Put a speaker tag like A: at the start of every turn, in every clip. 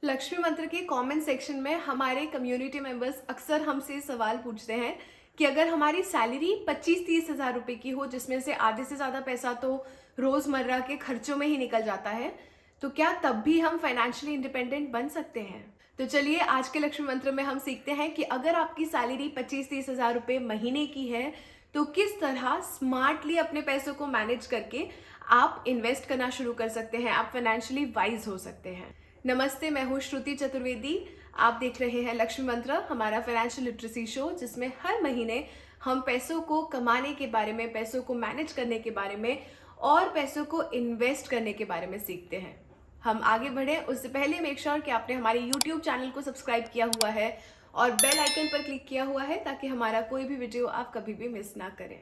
A: लक्ष्मी मंत्र के comment section में हमारे कम्युनिटी मेंबर्स अक्सर हमसे सवाल पूछते हैं कि अगर हमारी सैलरी 25-30 हज़ार रुपये की हो, जिसमें से आधे से ज़्यादा पैसा तो रोज़मर्रा के खर्चों में ही निकल जाता है, तो क्या तब भी हम फाइनेंशियली इंडिपेंडेंट बन सकते हैं? तो चलिए आज के लक्ष्मी मंत्र में हम सीखते हैं कि अगर आपकी सैलरी 25-30 हज़ार रुपये महीने की है, तो किस तरह स्मार्टली अपने पैसों को मैनेज करके आप इन्वेस्ट करना शुरू कर सकते हैं, आप फाइनेंशियली वाइज हो सकते हैं। नमस्ते, मैं हूँ श्रुति चतुर्वेदी। आप देख रहे हैं लक्ष्मी मंत्र, हमारा फाइनेंशियल लिटरेसी शो, जिसमें हर महीने हम पैसों को कमाने के बारे में, पैसों को मैनेज करने के बारे में और पैसों को इन्वेस्ट करने के बारे में सीखते हैं। हम आगे बढ़े उससे पहले मेक श्योर कि आपने हमारे यूट्यूब चैनल को सब्सक्राइब किया हुआ है और बेल आइकन पर क्लिक किया हुआ है, ताकि हमारा कोई भी वीडियो आप कभी भी मिस ना करें।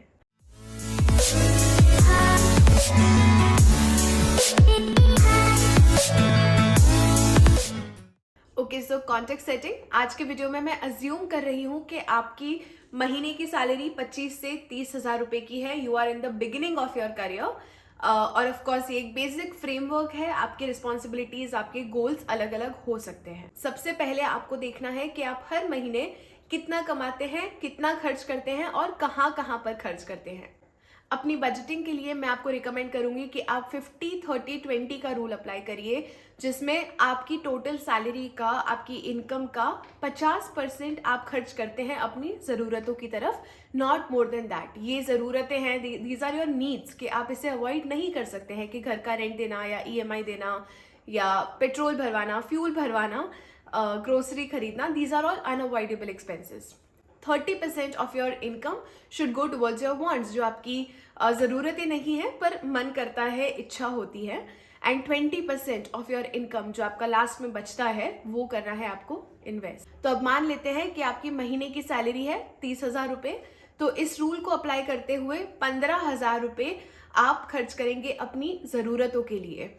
A: ओके, सो कॉन्टेक्स्ट सेटिंग। आज के वीडियो में मैं अज्यूम कर रही हूँ कि आपकी महीने की सैलरी 25 से 30 हज़ार रुपये की है। You are in the beginning of your career और ऑफ कोर्स ये एक बेसिक फ्रेमवर्क है। आपकी रिस्पॉन्सिबिलिटीज, आपके गोल्स अलग अलग हो सकते हैं। सबसे पहले आपको देखना है कि आप हर महीने कितना कमाते हैं, कितना खर्च करते हैं और कहाँ कहाँ पर खर्च करते हैं। अपनी बजटिंग के लिए मैं आपको रिकमेंड करूंगी कि आप 50-30-20 का रूल अप्लाई करिए, जिसमें आपकी टोटल सैलरी का, आपकी इनकम का 50% आप खर्च करते हैं अपनी ज़रूरतों की तरफ, नॉट मोर देन दैट। ये ज़रूरतें हैं, दीज आर योर नीड्स, कि आप इसे अवॉइड नहीं कर सकते हैं कि घर का रेंट देना या EMI देना या पेट्रोल भरवाना, फ्यूल भरवाना, ग्रोसरी खरीदना, these are all unavoidable expenses. 30% of your income should go towards your wants, जो आपकी ज़रूरतें नहीं है पर मन करता है, इच्छा होती है। एंड 20% ऑफ योर इनकम, जो आपका लास्ट में बचता है, वो करना है आपको इन्वेस्ट। तो अब मान लेते हैं कि आपकी महीने की सैलरी है 30 हज़ार रुपये, तो इस रूल को अप्लाई करते हुए 15 हज़ार रुपये आप खर्च करेंगे अपनी ज़रूरतों के लिए।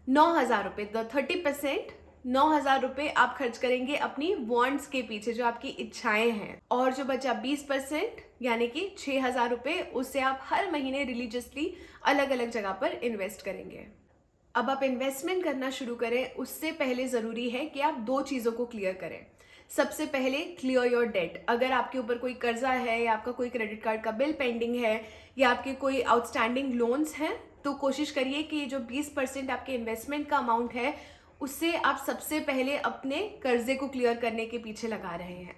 A: 9 हज़ार रुपये, तो 30%, 9 हज़ार रुपये आप खर्च करेंगे अपनी वांट्स के पीछे, जो आपकी इच्छाएं हैं। और जो बचा 20% यानी कि 6 हज़ार रुपये, उससे आप हर महीने रिलीजियसली अलग अलग जगह पर इन्वेस्ट करेंगे। अब आप इन्वेस्टमेंट करना शुरू करें, उससे पहले ज़रूरी है कि आप दो चीज़ों को क्लियर करें। सबसे पहले क्लियर योर डेट। अगर आपके ऊपर कोई कर्जा है या आपका कोई क्रेडिट कार्ड का बिल पेंडिंग है या आपके कोई आउटस्टैंडिंग लोन्स हैं, तो कोशिश करिए कि जो 20% आपके इन्वेस्टमेंट का अमाउंट है, उससे आप सबसे पहले अपने कर्जे को क्लियर करने के पीछे लगा रहे हैं।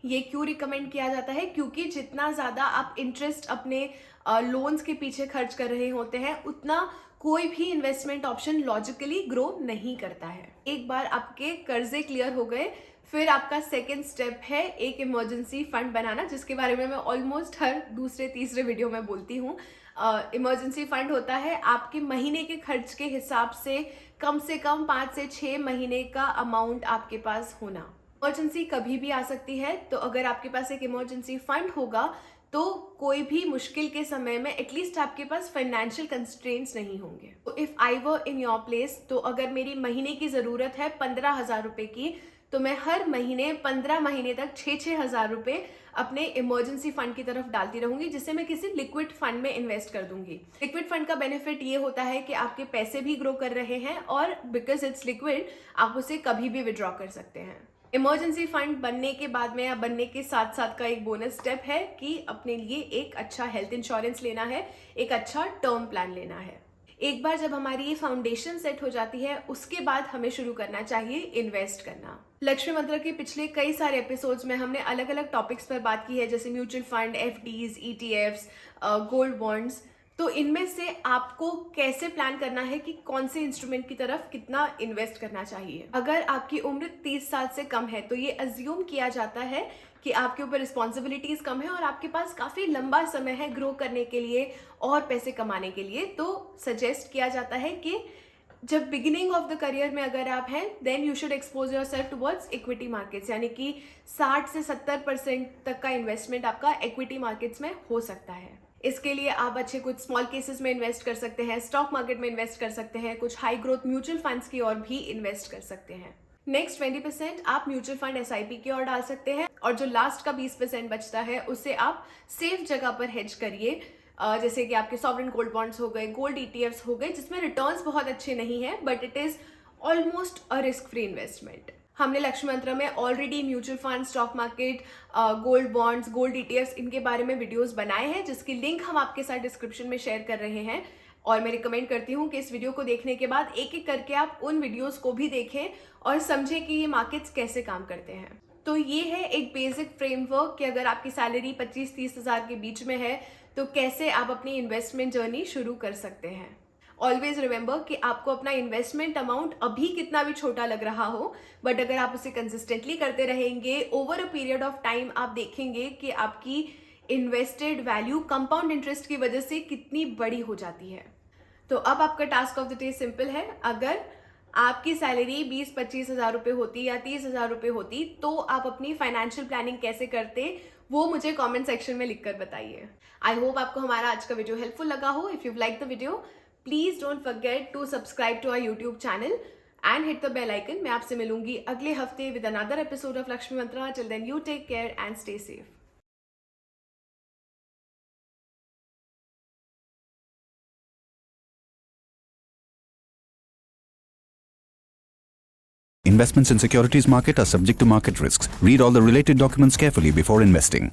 A: ये क्यों रिकमेंड किया जाता है? क्योंकि जितना ज़्यादा आप इंटरेस्ट अपने लोन्स के पीछे खर्च कर रहे होते हैं, उतना कोई भी इन्वेस्टमेंट ऑप्शन लॉजिकली ग्रो नहीं करता है। एक बार आपके कर्जे क्लियर हो गए, फिर आपका सेकेंड स्टेप है एक इमरजेंसी फंड बनाना, जिसके बारे में मैं ऑलमोस्ट हर दूसरे तीसरे वीडियो में बोलती हूँ। इमरजेंसी फंड होता है आपके महीने के खर्च के हिसाब से कम 5 से 6 महीने का अमाउंट आपके पास होना। इमरजेंसी कभी भी आ सकती है, तो अगर आपके पास एक इमरजेंसी फंड होगा तो कोई भी मुश्किल के समय में एटलीस्ट आपके पास फाइनेंशियल कंस्ट्रेंट्स नहीं होंगे। तो if I were in your place, तो अगर मेरी महीने की ज़रूरत है 15 हज़ार रुपये की, तो मैं हर महीने 15 महीने तक 6-6 हज़ार रुपये अपने इमरजेंसी फंड की तरफ डालती रहूंगी, जिसे मैं किसी लिक्विड फंड में इन्वेस्ट कर दूंगी। लिक्विड फंड का बेनिफिट ये होता है कि आपके पैसे भी ग्रो कर रहे हैं और बिकॉज इट्स लिक्विड, आप उसे कभी भी विड्रॉ कर सकते हैं। इमरजेंसी फंड बनने के बाद में या बनने के साथ साथ का एक बोनस स्टेप है कि अपने लिए एक अच्छा हेल्थ इंश्योरेंस लेना है, एक अच्छा टर्म प्लान लेना है। एक बार जब हमारी ये फाउंडेशन सेट हो जाती है, उसके बाद हमें शुरू करना चाहिए इन्वेस्ट करना। लक्ष्मी मंत्र के पिछले कई सारे एपिसोड्स में हमने अलग अलग टॉपिक्स पर बात की है, जैसे mutual fund, FDs, ETFs, gold bonds. तो इनमें से आपको कैसे प्लान करना है कि कौन से इंस्ट्रूमेंट की तरफ कितना इन्वेस्ट करना चाहिए। अगर आपकी उम्र 30 साल से कम है, तो ये अज्यूम किया जाता है कि आपके ऊपर रिस्पॉन्सिबिलिटीज कम है और आपके पास काफ़ी लंबा समय है ग्रो करने के लिए और पैसे कमाने के लिए। तो सजेस्ट किया जाता है कि जब बिगिनिंग ऑफ द करियर में अगर आप हैं, then you should expose yourself towards equity markets, यानी कि 60 से 70% तक का इन्वेस्टमेंट आपका इक्विटी मार्केट्स में हो सकता है। इसके लिए आप अच्छे कुछ स्मॉल केसेस में इन्वेस्ट कर सकते हैं, स्टॉक मार्केट में इन्वेस्ट कर सकते हैं, कुछ हाई ग्रोथ म्यूचुअल फंड्स की ओर भी इन्वेस्ट कर सकते हैं। नेक्स्ट 20% आप म्यूचुअल फंड SIP की ओर डाल सकते हैं और जो लास्ट का 20% बचता है, उससे आप सेफ जगह पर हेज करिए, जैसे कि आपके सॉवरेन गोल्ड बॉन्ड्स हो गए, गोल्ड ETFs हो गए, जिसमें रिटर्न्स बहुत अच्छे नहीं है but it is almost a risk free investment. हमने लक्ष्मी मंत्रा में already mutual fund, stock market, gold bonds, gold ETFs, इनके बारे में वीडियोस बनाए हैं, जिसकी लिंक हम आपके साथ डिस्क्रिप्शन में शेयर कर रहे हैं। और मैं रिकमेंड करती हूँ कि इस वीडियो को देखने के बाद एक एक करके आप उन वीडियोस को भी देखें और समझें कि ये मार्केट्स कैसे काम करते हैं। तो ये है एक बेसिक फ्रेमवर्क कि अगर आपकी सैलरी 25-30 हज़ार के बीच में है तो कैसे आप अपनी इन्वेस्टमेंट जर्नी शुरू कर सकते हैं। ऑलवेज रिमेंबर कि आपको अपना इन्वेस्टमेंट अमाउंट अभी कितना भी छोटा लग रहा हो, बट अगर आप उसे कंसिस्टेंटली करते रहेंगे over a period of time, आप देखेंगे कि आपकी इन्वेस्टेड वैल्यू कंपाउंड इंटरेस्ट की वजह से कितनी बड़ी हो जाती है। तो अब आपका task of the day simple है। अगर आपकी सैलरी 20-25 हज़ार रुपये होती या 30 हज़ार रुपये होती तो आप अपनी फाइनेंशियल प्लानिंग कैसे करते, वो मुझे कमेंट सेक्शन में लिखकर बताइए। आई होप आपको हमारा आज का वीडियो हेल्पफुल लगा हो। If you like the video, please don't forget to subscribe to our YouTube channel and hit the bell icon. मैं आपसे मिलूंगी अगले हफ्ते with another episode of Lakshmi Mantra. Till then, you take care and stay safe.
B: Investments in securities market are subject to market risks. Read all the related documents carefully before investing.